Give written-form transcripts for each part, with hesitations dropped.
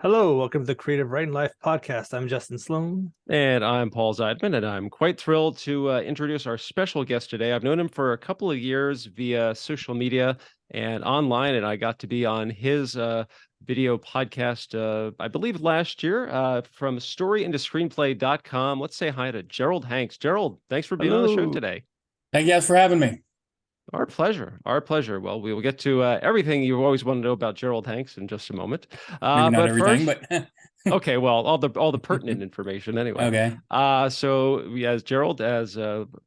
Hello, welcome to the Creative Writing Life podcast. I'm Justin Sloan. And I'm Paul Zeidman, and I'm quite thrilled to introduce our special guest today. I've known him for a couple of years via social media and online, and I got to be on his video podcast, I believe last year, from storyintoscreenplay.com. Let's say hi to Gerald Hanks. Gerald, thanks for being on the show today. Thank you guys for having me. Our pleasure. Our pleasure. Well, we will get to everything you always want to know about Gerald Hanks in just a moment. Maybe not but everything, first, but okay, well, all the pertinent information anyway. Okay. So as Gerald, as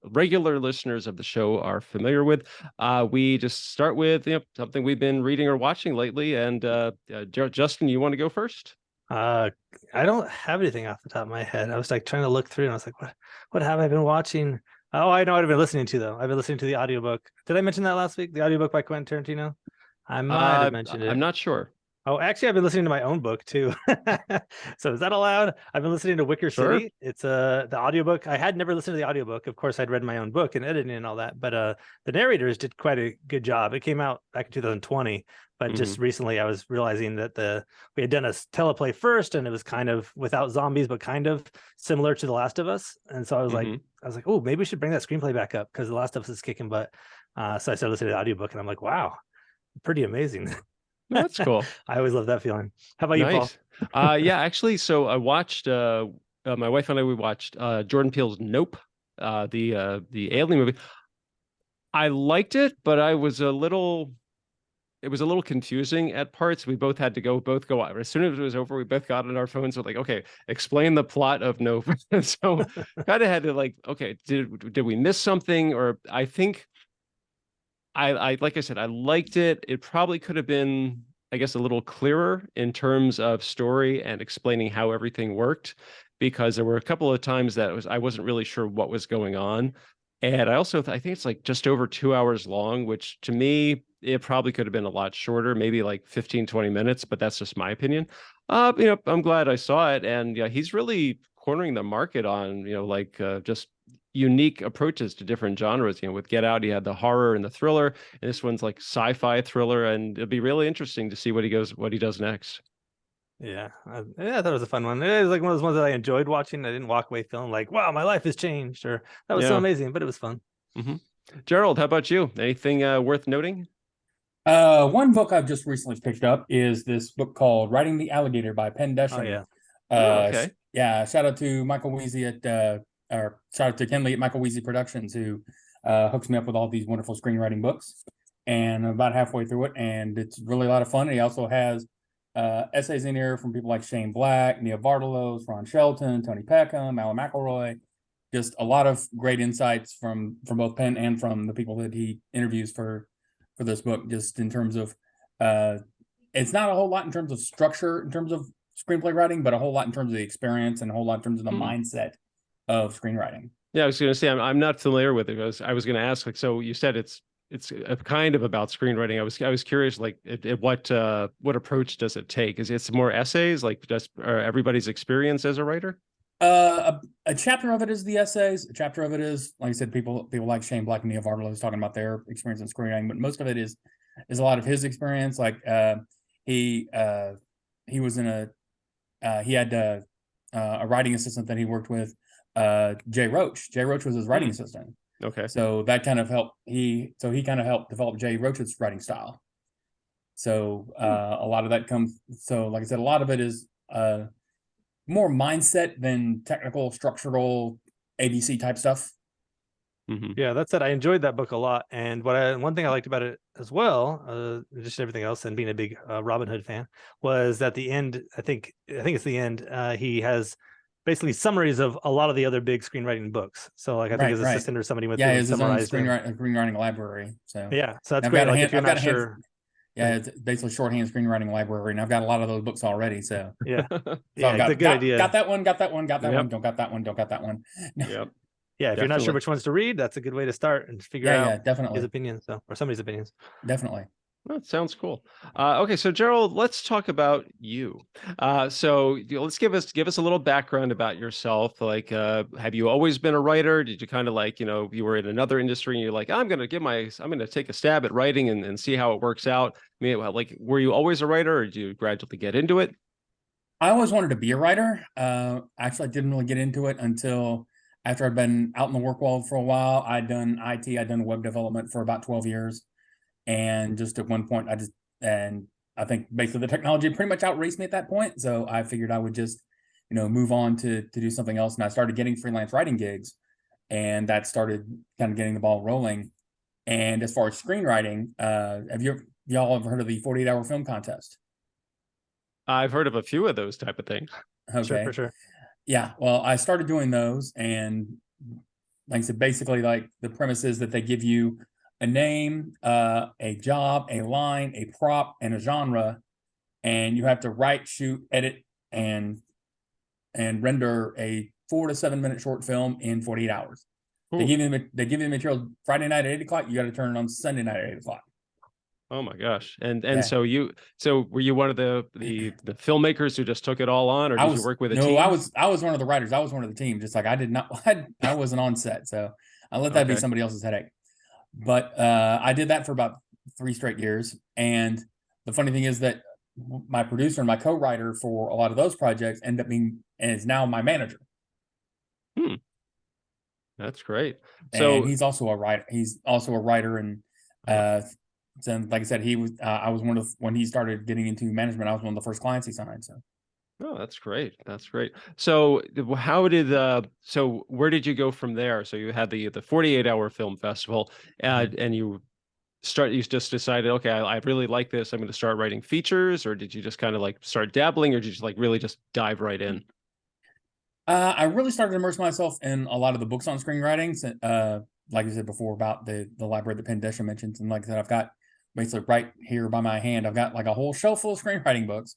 regular listeners of the show are familiar with, we just start with something we've been reading or watching lately. And Justin, you want to go first? I don't have anything off the top of my head. I was like trying to look through, and I was like, what have I been watching? Oh, I know what I've been listening to though. I've been listening to the audiobook. Did I mention that last week? The audiobook by Quentin Tarantino? I might have mentioned it. I'm not sure. Oh, actually, I've been listening to my own book too. So is that allowed? I've been listening to Wicker Sure. City. It's the audiobook. I had never listened to the audiobook. Of course, I'd read my own book and editing and all that. But the narrators did quite a good job. It came out back in 2020, but just recently I was realizing that we had done a teleplay first, and it was kind of without zombies, but kind of similar to The Last of Us. And so I was like, oh, maybe we should bring that screenplay back up because The Last of Us is kicking butt. So I started listening to the audiobook, and I'm like, wow, pretty amazing. That's cool. I always love that feeling. How about you, Paul? Yeah, actually, so I watched my wife and I, we watched Jordan Peele's Nope, the alien movie. I liked it, but it was a little confusing at parts. We both had to both go out. As soon as it was over, we both got on our phones. We're like, okay, explain the plot of Nope. And so kind of had to like, okay, did we miss something? Or I think I like I said, I liked it. It probably could have been, I guess, a little clearer in terms of story and explaining how everything worked, because there were a couple of times that I wasn't really sure what was going on. And I think it's like just over 2 hours long, which to me, it probably could have been a lot shorter, maybe like 15, 20 minutes, but that's just my opinion. I'm glad I saw it. And yeah, he's really cornering the market on, just unique approaches to different genres. With Get Out, he had the horror and the thriller, and this one's like sci-fi thriller, and it'll be really interesting to see what he does next. Yeah, I thought it was a fun one. It was like one of those ones that I enjoyed watching. I didn't walk away feeling like, wow, my life has changed, or that was so amazing, but it was fun. Gerald, how about you? Anything worth noting? One book I've just recently picked up is this book called Riding the Alligator by Penn Deschamps. Oh, yeah. Okay. Yeah, shout out to Michael Weezy or shout out to Ken Lee at Michael Weezy Productions, who hooks me up with all these wonderful screenwriting books. And I'm about halfway through it, and it's really a lot of fun. And he also has essays in here from people like Shane Black, Nia Bartolos, Ron Shelton, Tony Peckham, Alan McElroy. Just a lot of great insights from both Penn and from the people that he interviews for this book, just in terms of it's not a whole lot in terms of structure, in terms of screenplay writing, but a whole lot in terms of the experience and a whole lot in terms of the mindset of screenwriting. Yeah, I was going to say I'm not familiar with it. I was going to ask, like, so you said it's a kind of about screenwriting. I was curious, like, what approach does it take? Is it more essays, like just everybody's experience as a writer? A chapter of it is the essays. A chapter of it is, like I said, people like Shane Black and Nia Bartolos talking about their experience in screenwriting, but most of it is a lot of his experience. Like he was in he had a writing assistant that he worked with, Jay Roach. Jay Roach was his writing assistant. Okay. So that kind of helped. He kind of helped develop Jay Roach's writing style. So a lot of that comes. So like I said, a lot of it is more mindset than technical, structural, ABC type stuff. Yeah, that's it. I enjoyed that book a lot, and one thing I liked about it as well, just everything else, and being a big Robin Hood fan, was at the end. I think it's the end. He has basically summaries of a lot of the other big screenwriting books. So like I think his assistant or somebody went through and summarized his own screenwriting library. So yeah, so that's great. Like if you're not sure. Yeah, it's basically shorthand screenwriting library, and I've got a lot of those books already. So yeah, so yeah, it's a good idea. Got that one, got that one, got that one. Don't got that one, don't got that one. Yep. Yeah, if you're not sure which ones to read, that's a good way to start and figure out definitely his opinions, or somebody's opinions. Definitely. That sounds cool. Okay, so Gerald, let's talk about you. So let's give us a little background about yourself. Like, have you always been a writer? Did you kind of like, you were in another industry and you're like, I'm going to take a stab at writing and see how it works out. I mean, like, were you always a writer, or did you gradually get into it? I always wanted to be a writer. Actually, I didn't really get into it until after I'd been out in the work world for a while. I'd done IT, I'd done web development for about 12 years. And just at one point, and I think basically the technology pretty much outraced me at that point. So I figured I would just, move on to do something else. And I started getting freelance writing gigs, and that started kind of getting the ball rolling. And as far as screenwriting, have y'all ever heard of the 48-hour film contest? I've heard of a few of those type of things. Okay. Sure, for sure. Yeah. Well, I started doing those, and like I said, basically, like the premise is that they give you a name, a job, a line, a prop, and a genre, and you have to write, shoot, edit, and render a 4 to 7 minute short film in 48 hours. Cool. They give you the material Friday night at 8 o'clock. You got to turn it on Sunday night at 8 o'clock. Oh my gosh. And Yeah. so were you one of the filmmakers who just took it all on, or did you work with a team? No, I was one of the writers. I was one of the team. Just like I wasn't on set, so I let that be somebody else's headache. But I did that for about 3 straight years. And the funny thing is that my producer and my co-writer for a lot of those projects ended up being, and is now my manager. That's great. So and he's also a writer. And so like I said, he was I was one of, when he started getting into management, I was one of the first clients he signed. So oh, that's great. That's great. So so where did you go from there? So you had the 48-hour film festival, and you just decided, okay, I really like this, I'm going to start writing features, or did you just kind of like start dabbling, or did you just like really just dive right in? I really started to immerse myself in a lot of the books on screenwriting. Like I said before about the library that Penn Desha mentioned, and like I said, I've got basically right here by my hand, I've got like a whole shelf full of screenwriting books,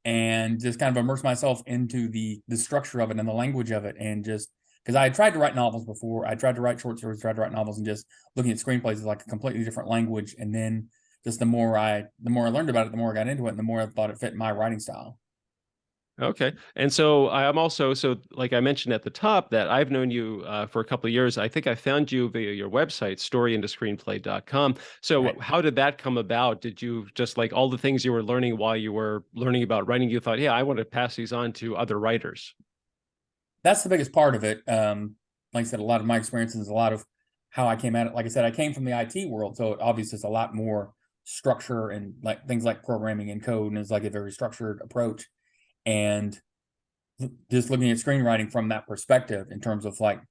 and just kind of immerse myself into the structure of it and the language of it, and just because I had tried to write novels before, I tried to write short stories, tried to write novels, and just looking at screenplays is like a completely different language. And then just the more I learned about it, the more I got into it, and the more I thought it fit my writing style. Okay. And so I'm also, like I mentioned at the top, that I've known you for a couple of years. I think I found you via your website, storyindoscreenplay.com. So Right. How did that come about? Did you just like all the things you were learning while you were learning about writing, you thought, yeah, I want to pass these on to other writers? That's the biggest part of it. Like I said, a lot of my experiences, a lot of how I came at it. Like I said, I came from the IT world, so obviously it's a lot more structure and like things like programming and code, and it's like a very structured approach. And just looking at screenwriting from that perspective in terms of like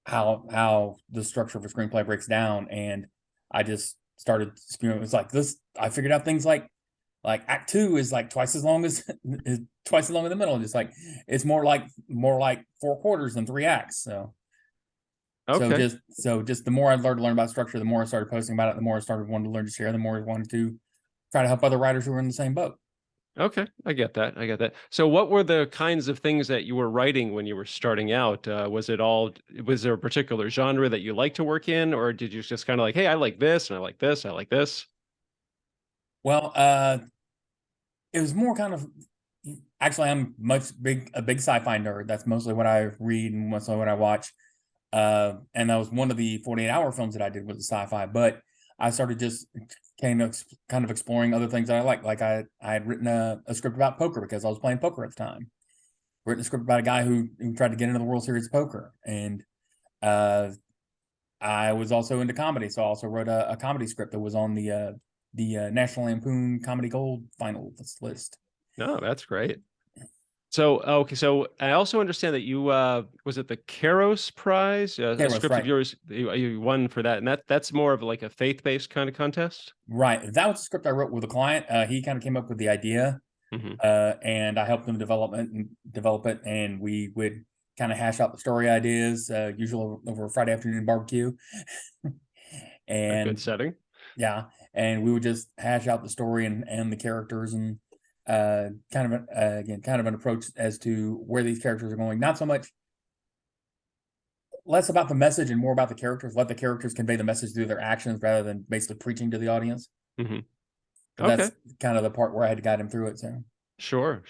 how the structure of a screenplay breaks down, and I just started spewing. It was like this. I figured out things like Act 2 is like twice as long as in the middle. Just like it's more like 4 quarters than 3 acts. So Okay. so just the more I learned to learn about structure, the more I started posting about it, the more I started wanting to learn to share, the more I wanted to try to help other writers who were in the same boat. Okay, I get that. So what were the kinds of things that you were writing when you were starting out? Was there a particular genre that you like to work in, or did you just kind of like, hey, I like this, and I like this, and I like this? Well, it was more kind of, actually, I'm a big sci-fi nerd. That's mostly what I read and mostly what I watch. And that was one of the 48-hour films that I did with the sci-fi, but I started just kind of exploring other things that I like. Like I had written a script about poker because I was playing poker at the time. Written a script about a guy who tried to get into the World Series of Poker. And I was also into comedy, so I also wrote a comedy script that was on the National Lampoon Comedy Gold finalist list. No, that's great. So, okay, so I also understand that you was it the Kairos Prize, a Kairos, script right. of yours, you won for that, and that's more of like a faith-based kind of contest? Right. That was a script I wrote with a client. He kind of came up with the idea, and I helped him develop it, and we would kind of hash out the story ideas, usually over a Friday afternoon barbecue. A good setting. Yeah, and we would just hash out the story and the characters, and kind of an approach as to where these characters are going. Not so much, less about the message and more about the characters. Let the characters convey the message through their actions rather than basically preaching to the audience. Okay. That's kind of the part where I had to guide him through it. So Sure.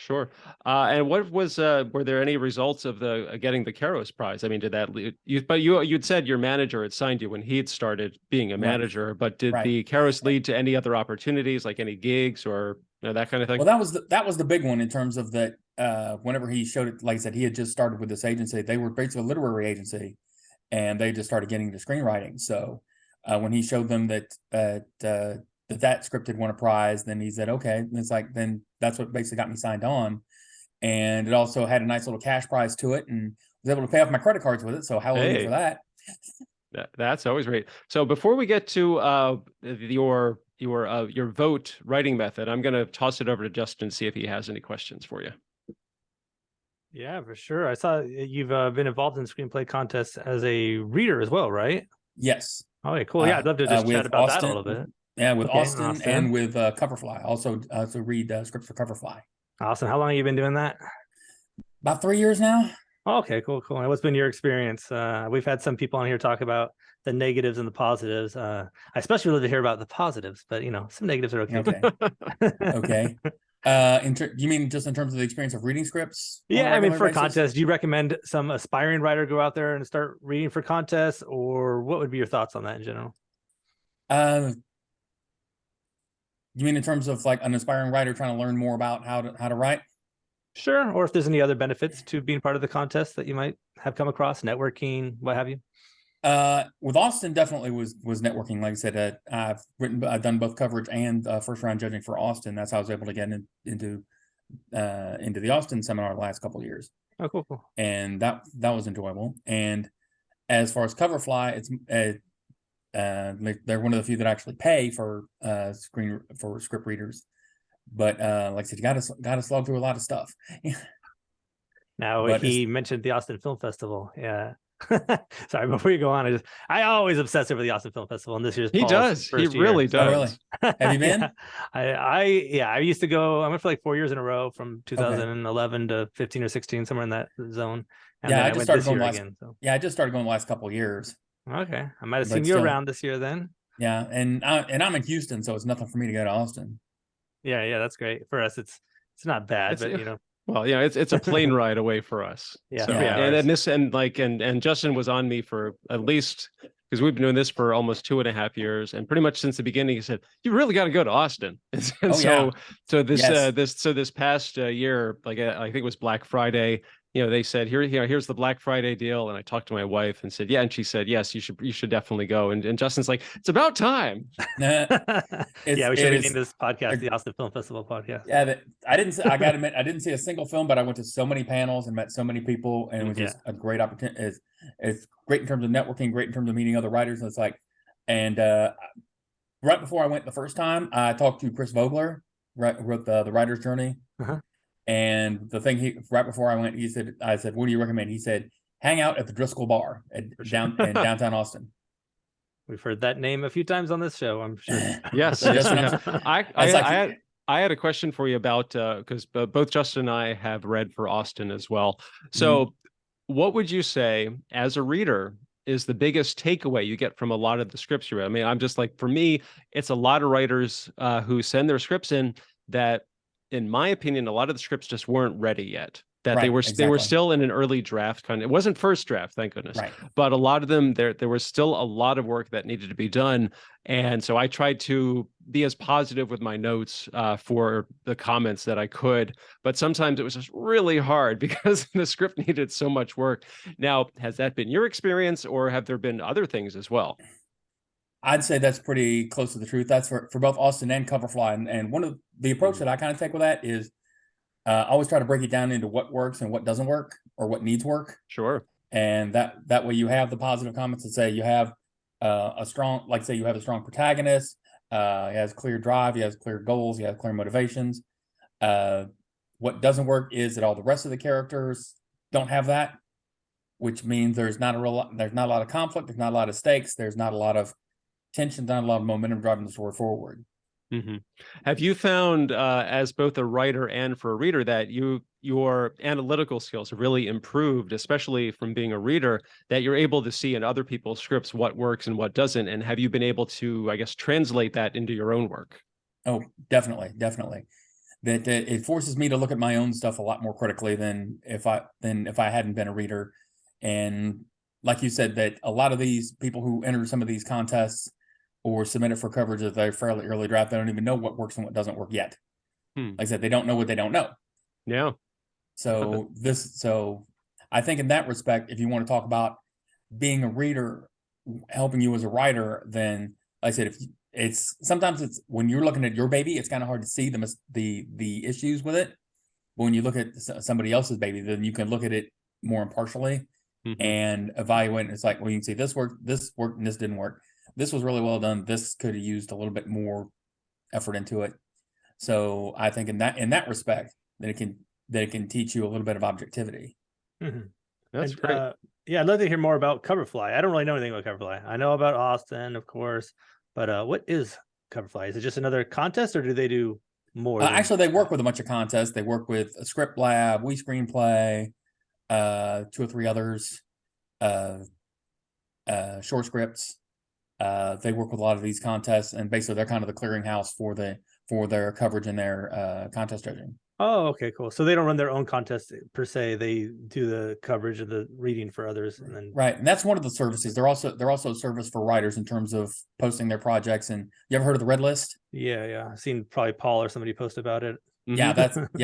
And what was were there any results of the getting the Kairos Prize? I mean, did that you'd said your manager had signed you when he'd started being a manager, but did Right. the Kairos lead to any other opportunities, like any gigs or that kind of thing. Well, that was the big one in terms of that. Whenever he showed it, like I said, he had just started with this agency. They were basically a literary agency, and they just started getting into screenwriting. So when he showed them that script had won a prize, then he said, okay. And it's like, then that's what basically got me signed on. And it also had a nice little cash prize to it, and was able to pay off my credit cards with it. So hallelujah for that. That's always great. So before we get to your vote writing method, I'm going to toss it over to Justin, see if he has any questions for you. Yeah, for sure. I saw you've been involved in screenplay contests as a reader as well, right? Yes. Okay, cool. Yeah, I'd love to just chat about that a little bit. Yeah, with Austin and with Coverfly. Also read scripts for Coverfly. Awesome. How long have you been doing that? About 3 years now. Okay, cool. And what's been your experience? We've had some people on here talk about the negatives and the positives. I especially love to hear about the positives, but some negatives are okay. Okay. You mean just in terms of the experience of reading scripts? Yeah, I mean, for contests, do you recommend some aspiring writer go out there and start reading for contests, or what would be your thoughts on that in general? You mean in terms of like an aspiring writer trying to learn more about how to write? Sure. Or if there's any other benefits to being part of the contest that you might have come across, networking, what have you? With Austin, definitely was networking. Like I said, I've done both coverage and first round judging for Austin. That's how I was able to get into the Austin seminar the last couple of years. Oh, cool. And that was enjoyable. And as far as Coverfly, it's they're one of the few that actually pay for script readers. But like I said, you gotta slog through a lot of stuff. Now he mentioned the Austin Film Festival. Yeah. Sorry, before you go on, I always obsess over the Austin Film Festival, and this year's he really does. Oh, really? Have you been? I used to go. I went for like 4 years in a row, from 2011 to 15 or 16, somewhere in that zone. And I just started going again. So. Yeah, I just started going the last couple of years. Okay, I might have seen you around this year then. Yeah, and I'm in Houston, so it's nothing for me to go to Austin. Yeah, that's great for us. It's not bad, but Well, it's a plane ride away for us. Yeah. So, and Justin was on me for at least, because we've been doing this for almost 2.5 years, and pretty much since the beginning, he said, "You really got to go to Austin." So this past year, like I think it was Black Friday. They said, here's the Black Friday deal. And I talked to my wife and said, yeah. And she said, yes, you should definitely go. And Justin's like, it's about time. We should rename this podcast the Austin Film Festival podcast. Yeah. I gotta admit, I didn't see a single film, but I went to so many panels and met so many people, and it was just a great opportunity. It's great in terms of networking, great in terms of meeting other writers. And it's like, and right before I went the first time, I talked to Chris Vogler, who wrote the Writer's Journey. Uh-huh. And the thing right before I went, I said, what do you recommend? He said, hang out at the Driscoll Bar in downtown Austin. We've heard that name a few times on this show, I'm sure. Yes, we have. I had a question for you about, because both Justin and I have read for Austin as well. So what would you say as a reader is the biggest takeaway you get from a lot of the scripts you read? I mean, I'm just like, for me, it's a lot of writers who send their scripts in that, in my opinion, a lot of the scripts just weren't ready yet. That they were still in an early draft kind of. It wasn't first draft, thank goodness. Right. But a lot of them, there was still a lot of work that needed to be done. And so I tried to be as positive with my notes for the comments that I could. But sometimes it was just really hard because the script needed so much work. Now, has that been your experience, or have there been other things as well? I'd say that's pretty close to the truth. That's for both Austin and Coverfly. And one of the approach that I kind of take with that is I always try to break it down into what works and what doesn't work, or what needs work. Sure. And that way you have the positive comments that say you have a strong protagonist, he has clear drive, he has clear goals, he has clear motivations. What doesn't work is that all the rest of the characters don't have that, which means there's not a lot of conflict, there's not a lot of stakes, there's not a lot of tension, not a lot of momentum driving the story forward. Mm-hmm. Have you found, as both a writer and for a reader, that your analytical skills have really improved, especially from being a reader, that you're able to see in other people's scripts what works and what doesn't? And have you been able to, I guess, translate that into your own work? Oh, definitely. That it forces me to look at my own stuff a lot more critically than if I hadn't been a reader. And like you said, that a lot of these people who enter some of these contests or submit it for coverage of their fairly early draft, they don't even know what works and what doesn't work yet. Like I said, they don't know what they don't know. Yeah. So I think in that respect, if you want to talk about being a reader helping you as a writer, then like I said, if it's sometimes it's when you're looking at your baby, it's kind of hard to see the issues with it. But when you look at somebody else's baby, then you can look at it more impartially and evaluate. And it's like, well, you can see this worked, and this didn't work. This was really well done. This could have used a little bit more effort into it. So I think in that respect, that it can teach you a little bit of objectivity. That's great. Yeah, I'd love to hear more about Coverfly. I don't really know anything about Coverfly. I know about Austin, of course, but what is Coverfly? Is it just another contest, or do they do more? Actually, they work with a bunch of contests. They work with a Script Lab, We Screenplay, 2 or 3 others, Short Scripts. They work with a lot of these contests, and basically they're kind of the clearinghouse for their coverage and their contest judging. Oh, okay, cool. So they don't run their own contest per se. They do the coverage of the reading for others, and then right. And that's one of the services. They're also a service for writers in terms of posting their projects. And you ever heard of the Red List? Yeah. I've seen probably Paul or somebody post about it. Yeah,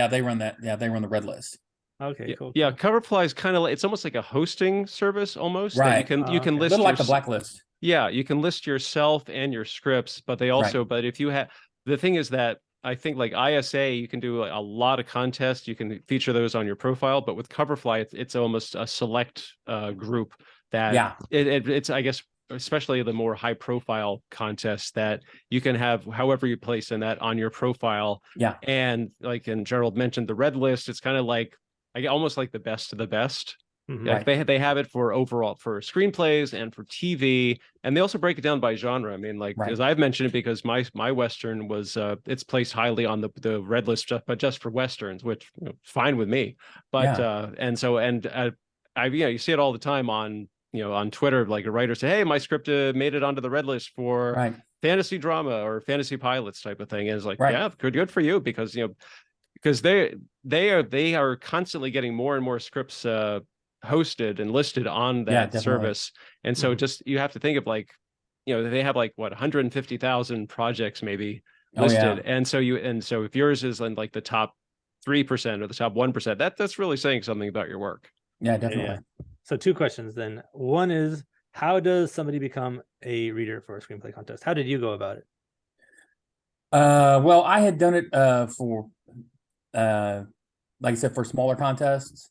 they run that. Yeah, they run the Red List. Okay, cool. Yeah, Coverfly is kind of it's almost like a hosting service almost. Right. You can list a little like the Blacklist. Yeah, you can list yourself and your scripts, but they also but if you have the thing is that I think like ISA, you can do a lot of contests. You can feature those on your profile, but with Coverfly, it's almost a select group that it's I guess especially the more high profile contests that you can have however you place in that on your profile. Yeah, and like and Gerald mentioned the Red List. It's kind of like almost like the best of the best. Like they have it for overall for screenplays and for TV, and they also break it down by genre. I mean, like as I've mentioned it, because my Western was it's placed highly on the Red List, but just for Westerns, which fine with me. But I you see it all the time on on Twitter, like a writer say, hey, my script made it onto the Red List for fantasy drama or fantasy pilots type of thing. And it's like, yeah, good for you, because because they are constantly getting more and more scripts hosted and listed on that service. And so just you have to think of like they have like what 150,000 projects maybe listed. And so if yours is in like the top 3% or the top 1%, that's really saying something about your work. Definitely. So 2 questions then. One is, how does somebody become a reader for a screenplay contest? How did you go about it? Well, I had done it for like I said, for smaller contests.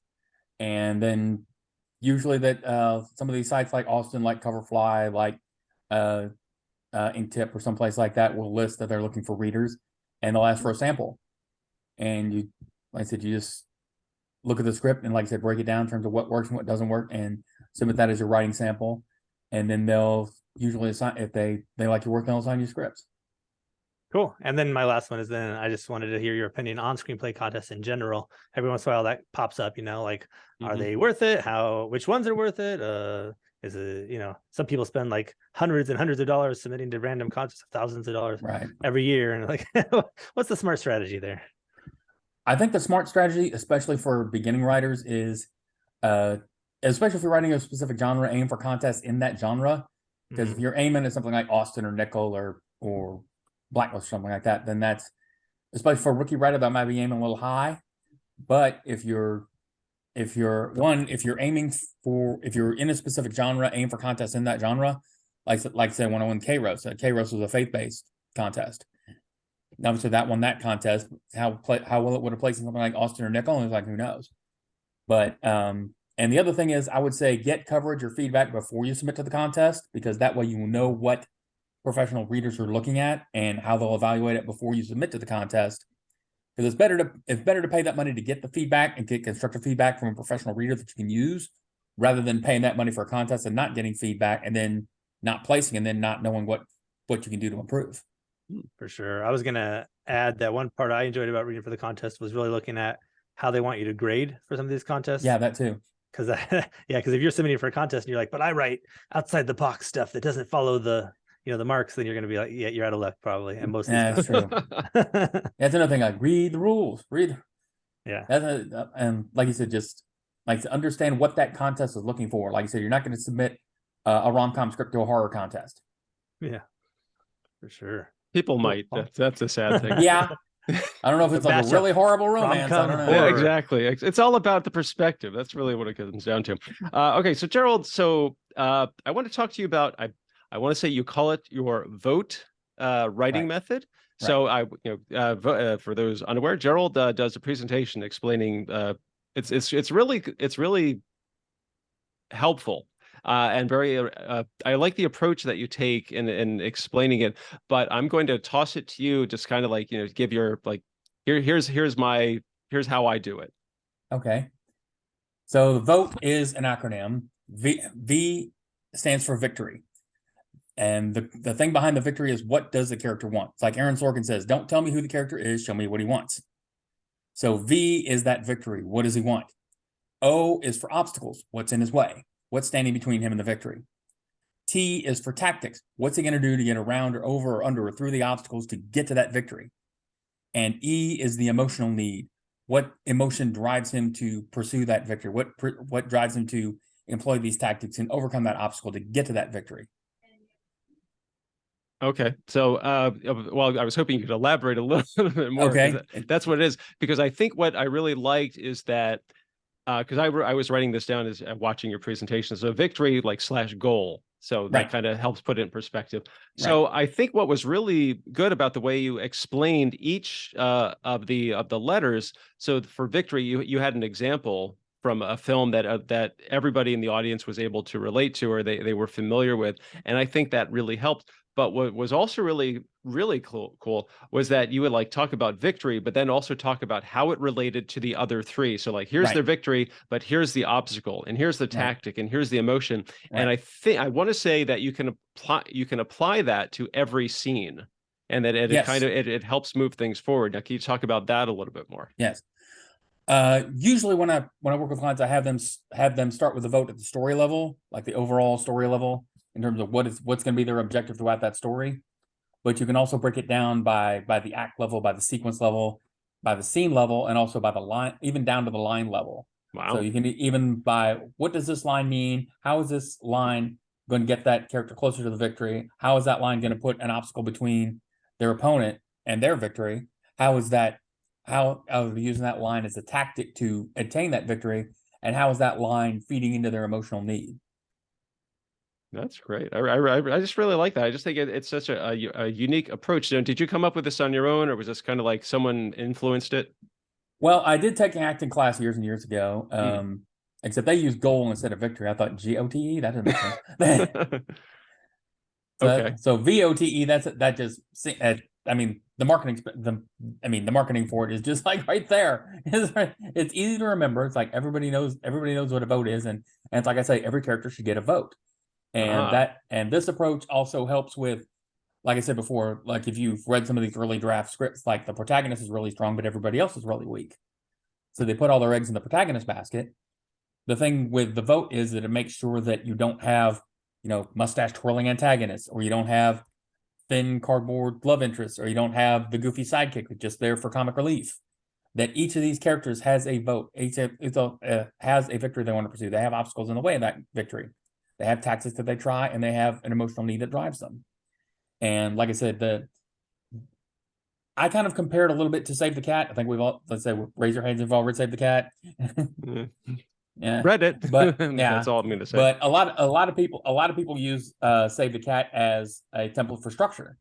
And then usually that some of these sites like Austin, like Coverfly, like Inktip or someplace like that will list that they're looking for readers, and they'll ask for a sample. And you, like I said, you just look at the script and, like I said, break it down in terms of what works and what doesn't work, and submit that as your writing sample. And then they'll usually assign, if they like your work, they'll assign you scripts. Cool. And then my last one is, then I just wanted to hear your opinion on screenplay contests in general. Every once in a while that pops up, like, are they worth it? Which ones are worth it? Is it, some people spend like hundreds and hundreds of dollars submitting to random contests, thousands of dollars every year. And like, what's the smart strategy there? I think the smart strategy, especially for beginning writers, is, especially if you're writing a specific genre, aim for contests in that genre. Because if you're aiming at something like Austin or Nickel or Blacklist or something like that, then that's, especially for a rookie writer, that might be aiming a little high. But if you're aiming for, if you're in a specific genre, aim for contests in that genre. Like I said, when I won Kairos was a faith-based contest. Obviously that won that contest. How well it would have placed in something like Austin or Nickel, and it's like, who knows? But and the other thing is, I would say get coverage or feedback before you submit to the contest, because that way you will know what professional readers are looking at and how they'll evaluate it before you submit to the contest. Because it's better to pay that money to get the feedback and get constructive feedback from a professional reader that you can use, rather than paying that money for a contest and not getting feedback and then not placing and then not knowing what you can do to improve. For sure. I was going to add that one part I enjoyed about reading for the contest was really looking at how they want you to grade for some of these contests. Yeah, that too. Because if you're submitting for a contest and you're like, but I write outside the box stuff that doesn't follow the the marks, then you're going to be like, yeah, you're out of luck probably. And most of these that's true. That's another thing. Like, read the rules. And like you said, just like to understand what that contest is looking for. Like you said, you're not going to submit a rom-com script to a horror contest. Yeah, for sure. People might. That's a sad thing. Yeah. I don't know if it's like a matchup. really horrible romance. I Rom-com don't know. Yeah, horror. exactly. It's all about the perspective. That's really what it comes down to. Okay, so Gerald, I want to talk to you about I want to say you call it your vote writing Right. method. So for those unaware, Gerald does a presentation explaining it's really helpful and very I like the approach that you take in explaining it, but I'm going to toss it to you, just kind of like, give your like here's how I do it. Okay. So the vote is an acronym. V stands for victory. And the thing behind the victory is, what does the character want? It's like Aaron Sorkin says, don't tell me who the character is, show me what he wants. So V is that victory. What does he want? O is for obstacles. What's in his way? What's standing between him and the victory? T is for tactics. What's he going to do to get around or over or under or through the obstacles to get to that victory? And E is the emotional need. What emotion drives him to pursue that victory? What drives him to employ these tactics and overcome that obstacle to get to that victory? Okay, so well, I was hoping you could elaborate a little bit more. Okay, that's what it is. Because I think what I really liked is that because I was writing this down as watching your presentation. So victory like / goal. So that kind of helps put it in perspective. So I think what was really good about the way you explained each of the letters. So for victory, you had an example from a film that everybody in the audience was able to relate to, or they were familiar with, and I think that really helped. But what was also really, really cool was that you would like talk about victory, but then also talk about how it related to the other three. So like, here's their victory, but here's the obstacle, and here's the tactic, and here's the emotion. And I want to say that you can apply that to every scene, and that it helps move things forward. Now, can you talk about that a little bit more? Yes. Usually when I work with clients, I have them start with the vote at the story level, like the overall story level, in terms of what's going to be their objective throughout that story. But you can also break it down by the act level, by the sequence level, by the scene level, and also by the line, even down to the line level. Wow. So you can even by, what does this line mean? How is this line going to get that character closer to the victory? How is that line going to put an obstacle between their opponent and their victory? How is using that line as a tactic to attain that victory? And how is that line feeding into their emotional need? That's great. I just really like that. I just think it's such a unique approach. Did you come up with this on your own, or was this kind of like someone influenced it? Well, I did take an acting class years and years ago, except they used goal instead of victory. I thought GOTE, that doesn't make sense. Okay. So VOTE, I mean, the marketing for it is just like right there. It's easy to remember. It's like everybody knows what a vote is, and it's like I say, every character should get a vote. And this approach also helps with, like I said before, like if you've read some of these early draft scripts, like the protagonist is really strong, but everybody else is really weak. So they put all their eggs in the protagonist basket. The thing with the vote is that it makes sure that you don't have, mustache twirling antagonists, or you don't have thin cardboard love interests, or you don't have the goofy sidekick that's just there for comic relief. That each of these characters has a vote, has a victory they want to pursue. They have obstacles in the way of that victory. They have tactics that they try, and they have an emotional need that drives them. And like I said, I kind of compared a little bit to Save the Cat. I think let's say, raise your hands if you've all read Save the Cat. Yeah, read it, but that's all I'm going to say. But a lot of people use Save the Cat as a template for structure.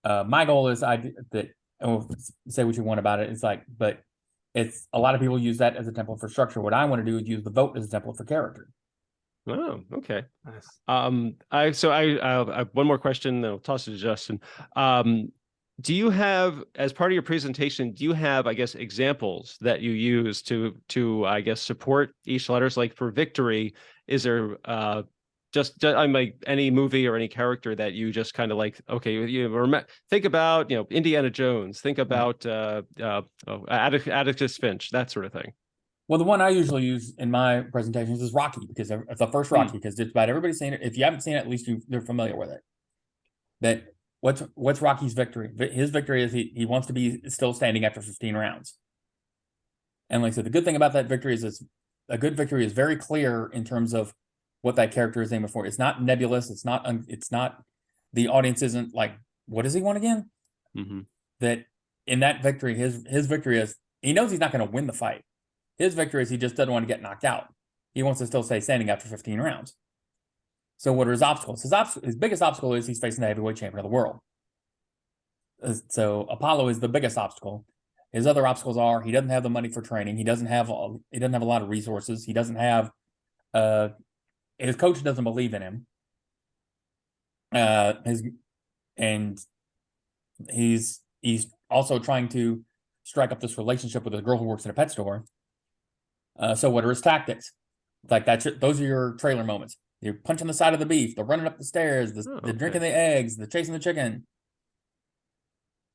My goal is say what you want about it. It's like, but it's a lot of people use that as a template for structure. What I want to do is use the vote as a template for character. Oh, okay. Nice. I have one more question, then I'll toss it to Justin. Do you have, as part of your presentation, I guess, examples that you use to I guess, support each letters? Like for victory, is there just like any movie or any character that you just kind of like, okay, think about, Indiana Jones, think about Atticus Finch, that sort of thing. Well, the one I usually use in my presentations is Rocky, because it's the first Rocky, because just about everybody's seen it. If you haven't seen it, at least they're familiar with it. That what's Rocky's victory? His victory is he wants to be still standing after 15 rounds. And like I said, the good thing about that victory is a good victory is very clear in terms of what that character is aiming for. It's not nebulous. It's not the audience isn't like, what does he want again? Mm-hmm. That in that victory, his victory is he knows he's not going to win the fight. His victory is he just doesn't want to get knocked out. He wants to still stay standing after 15 rounds. So what are his obstacles? His biggest obstacle is he's facing the heavyweight champion of the world. So Apollo is the biggest obstacle. His other obstacles are he doesn't have the money for training. He doesn't have a lot of resources. He doesn't have his coach doesn't believe in him. He's also trying to strike up this relationship with a girl who works in a pet store. So what are his tactics? Like those are your trailer moments. You're punching the side of the beef, the running up the stairs, the drinking the eggs, the chasing the chicken.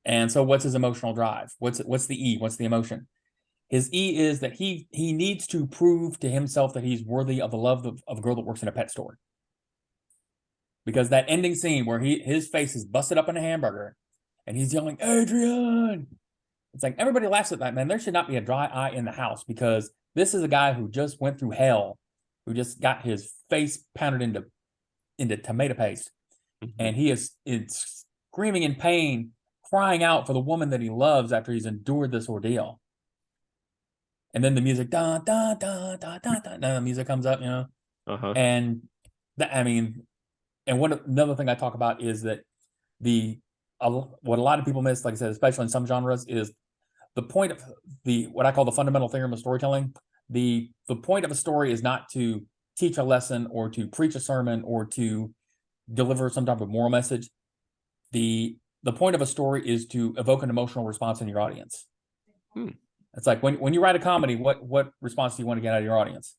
And so what's his emotional drive? What's the E? What's the emotion? His E is that he needs to prove to himself that he's worthy of the love of a girl that works in a pet store. Because that ending scene where his face is busted up in a hamburger and he's yelling, Adrian! It's like everybody laughs at that, man. There should not be a dry eye in the house because this is a guy who just went through hell, who just got his face pounded into tomato paste. And he is screaming in pain, crying out for the woman that he loves after he's endured this ordeal. And then the music, da da da da da da, the music comes up, and another thing I talk about is that what a lot of people miss, like I said, especially in some genres, is the point of what I call the fundamental theorem of storytelling. The point of a story is not to teach a lesson or to preach a sermon or to deliver some type of moral message. The point of a story is to evoke an emotional response in your audience. It's like when you write a comedy, what response do you want to get out of your audience?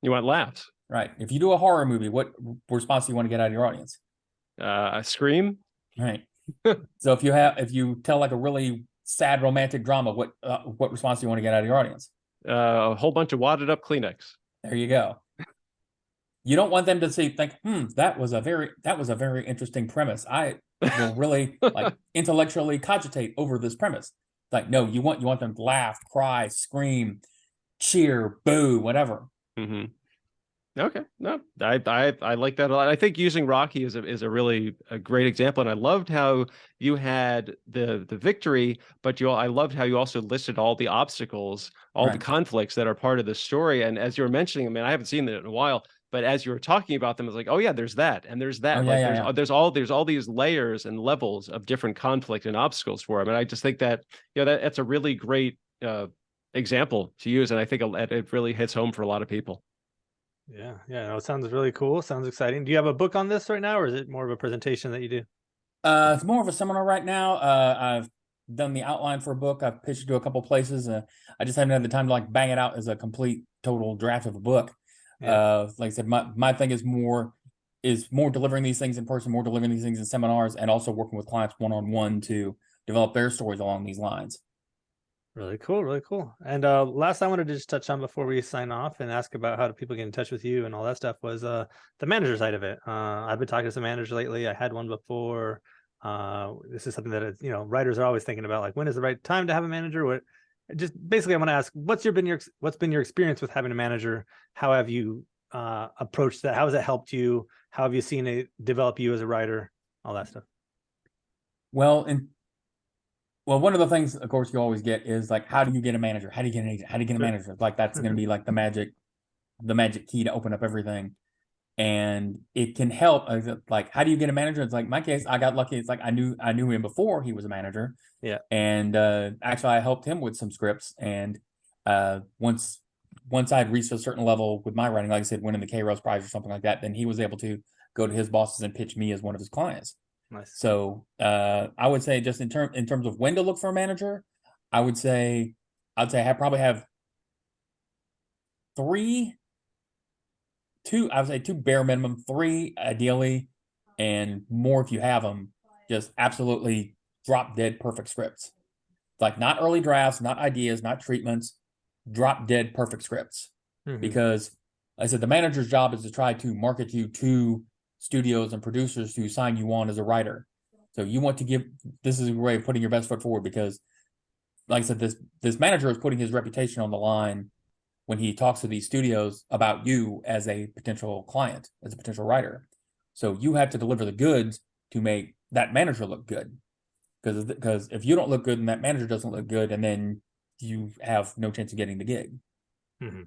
You want laughs. Right. If you do a horror movie, what response do you want to get out of your audience? A scream. Right. So if you tell like a really sad romantic drama, what response do you want to get out of your audience? A whole bunch of wadded up Kleenex. There you go. You don't want them to think, that was a very interesting premise. I will really like intellectually cogitate over this premise. Like, no, you want them to laugh, cry, scream, cheer, boo, whatever. Okay, no, I like that a lot. I think using Rocky is a really great example, and I loved how you had the victory, but I loved how you also listed all the obstacles, all the conflicts that are part of the story. And as you were mentioning, I mean, I haven't seen it in a while, but as you were talking about them, it's like, oh yeah, there's that, and there's that. There's all these layers and levels of different conflict and obstacles for him. And I just think that that's a really great example to use, and I think it really hits home for a lot of people. Yeah, no, it sounds really cool. Sounds exciting. Do you have a book on this right now, or is it more of a presentation that you do? It's more of a seminar right now. I've done the outline for a book. I've pitched it to a couple places. I just haven't had the time to like bang it out as a complete total draft of a book. Like I said, my thing is more delivering these things in person, more delivering these things in seminars, and also working with clients one-on-one to develop their stories along these lines. Really cool, really cool. And last I wanted to just touch on before we sign off and ask about how do people get in touch with you and all that stuff was the manager side of it. I've been talking to some managers lately. I had one before. This is something that writers are always thinking about, like when is the right time to have a manager? Just basically I want to ask what's been your experience with having a manager? How have you approached that? How has it helped you? How have you seen it develop you as a writer? All that stuff. Well, one of the things, of course, you always get is like, how do you get a manager? How do you get an agent? How do you get a manager? Like that's going to be like the magic key to open up everything. And it can help. Like, how do you get a manager? It's like my case, I got lucky. It's like I knew him before he was a manager. Yeah. And actually, I helped him with some scripts. And once I'd reached a certain level with my writing, like I said, winning the Kairos Prize or something like that, then he was able to go to his bosses and pitch me as one of his clients. Nice. So I would say just in terms of when to look for a manager, I'd say I probably have two bare minimum, 3 ideally, and more if you have them. Just absolutely drop dead perfect scripts, like not early drafts, not ideas, not treatments, drop dead perfect scripts. Because like I said, the manager's job is to try to market you to studios and producers to sign you on as a writer. So you want to this is a way of putting your best foot forward, because like I said, this manager is putting his reputation on the line when he talks to these studios about you as a potential client, as a potential writer. So you have to deliver the goods to make that manager look good. because if you don't look good and that manager doesn't look good, and then you have no chance of getting the gig. Mm-hmm.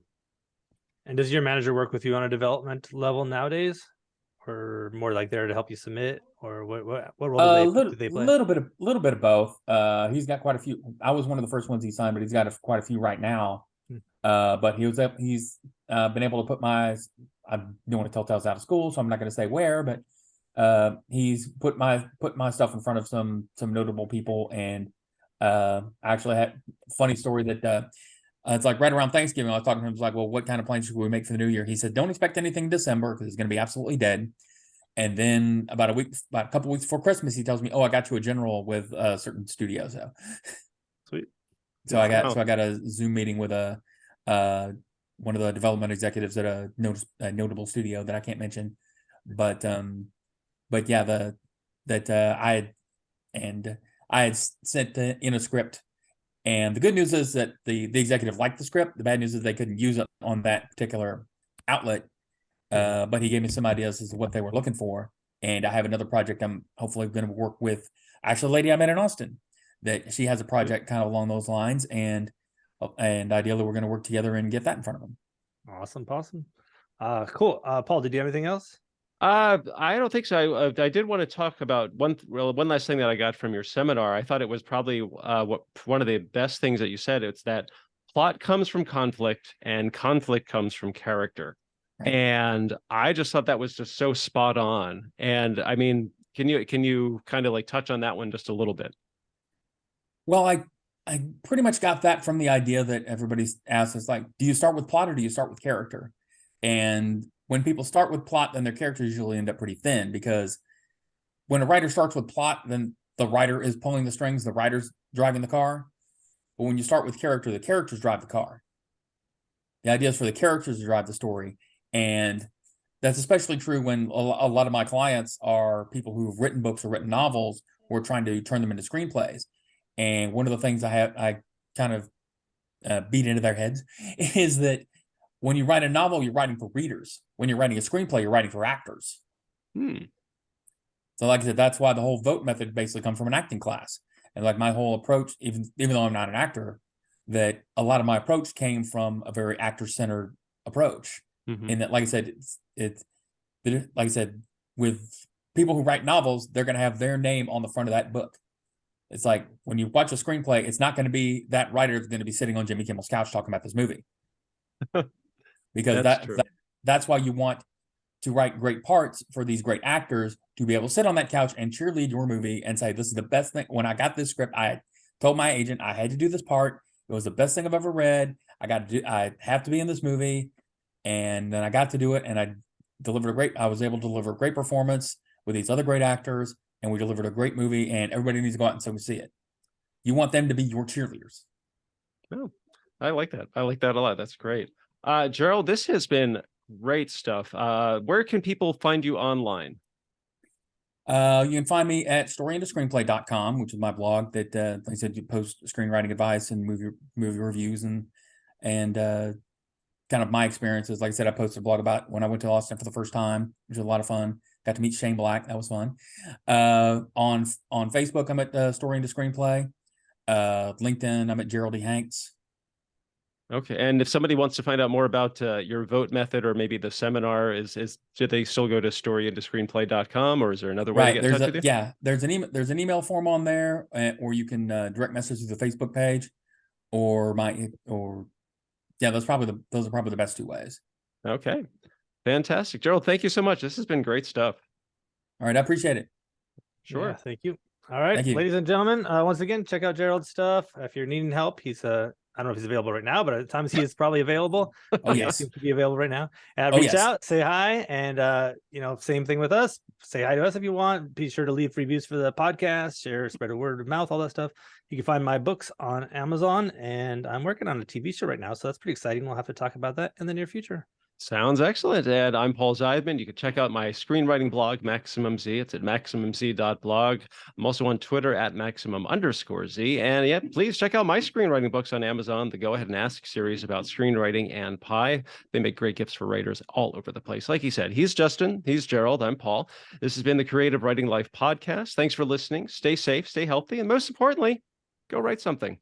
And does your manager work with you on a development level nowadays, or more like there to help you submit, or what role do they play? Little bit of both. He's got quite a few. I was one of the first ones he signed, but he's got quite a few right now. But he's been able to put I don't want to tell tales out of school, so I'm not going to say where, but he's put my stuff in front of some notable people. And I actually had a funny story that it's like right around Thanksgiving, I was talking to him. He's like, well, what kind of plans should we make for the new year? He said, don't expect anything in December because he's going to be absolutely dead. And then about a couple weeks before Christmas, he tells me, oh, I got you a general with a certain studio. So sweet. So I got a Zoom meeting with one of the development executives at a notable studio that I can't mention. But yeah, I had sent in a script. And the good news is that the executive liked the script. The bad news is they couldn't use it on that particular outlet. But he gave me some ideas as to what they were looking for. And I have another project I'm hopefully going to work with. Actually, a lady I met in Austin, that she has a project kind of along those lines. And ideally, we're going to work together and get that in front of them. Awesome. Cool. Paul, did you have anything else? I don't think so. I did want to talk about one last thing that I got from your seminar. I thought it was probably one of the best things that you said. It's that plot comes from conflict and conflict comes from character. Right. And I just thought that was just so spot on. And I mean, can you kind of like touch on that one just a little bit? Well, I pretty much got that from the idea that everybody's asked us, like, do you start with plot or do you start with character? And when people start with plot, then their characters usually end up pretty thin, because when a writer starts with plot, then the writer is pulling the strings, the writer's driving the car. But when you start with character, the characters drive the car. The idea is for the characters to drive the story. And that's especially true when a lot of my clients are people who've written books or written novels, or trying to turn them into screenplays. And one of the things I kind of beat into their heads is that when you write a novel, you're writing for readers. When you're writing a screenplay, you're writing for actors. So like I said, that's why the whole vote method basically comes from an acting class. And like my whole approach, even though I'm not an actor, that a lot of my approach came from a very actor-centered approach. And that, like I said, it's like I said, with people who write novels, they're going to have their name on the front of that book. It's like when you watch a screenplay, it's not going to be that writer is going to be sitting on Jimmy Kimmel's couch talking about this movie. Because that's why you want to write great parts for these great actors, to be able to sit on that couch and cheerlead your movie and say, this is the best thing. When I got this script, I told my agent I had to do this part. It was the best thing I've ever read. I have to be in this movie. And then I got to do it, and I was able to deliver a great performance with these other great actors, and we delivered a great movie, and everybody needs to go out and see it. You want them to be your cheerleaders. Oh, I like that. I like that a lot. That's great. Gerald, this has been great stuff. Where can people find you online? You can find me at storyinthescreenplay.com, which is my blog that, like I said, you post screenwriting advice and movie reviews and kind of my experiences. Like I said, I posted a blog about when I went to Austin for the first time, which was a lot of fun. Got to meet Shane Black. That was fun. On Facebook, I'm at Story Into Screenplay. LinkedIn, I'm at Gerald Hanks. Okay. And if somebody wants to find out more about your vote method, or maybe the seminar, should they still go to storyintoscreenplay.com, or is there another way to get in touch with you? Yeah, there's an email form on there, or you can direct message to the Facebook page, those are probably the best two ways. Okay. Fantastic. Gerald, thank you so much. This has been great stuff. All right. I appreciate it. Sure. Yeah, thank you. All right, ladies and gentlemen, once again, check out Gerald's stuff. If you're needing help, he's I don't know if he's available right now, but at times he is probably available. Oh, yes. He seems to be available right now. Reach out, say hi, and same thing with us. Say hi to us if you want. Be sure to leave reviews for the podcast, share, spread a word of mouth, all that stuff. You can find my books on Amazon, and I'm working on a TV show right now, so that's pretty exciting. We'll have to talk about that in the near future. Sounds excellent. And I'm Paul Zeidman. You can check out my screenwriting blog, Maximum Z. It's at maximumz.blog. I'm also on Twitter at maximum_Z. And yeah, please check out my screenwriting books on Amazon, the Go Ahead and Ask series about screenwriting and pie. They make great gifts for writers all over the place. Like he said, he's Justin, he's Gerald, I'm Paul. This has been the Creative Writing Life podcast. Thanks for listening. Stay safe, stay healthy, and most importantly, go write something.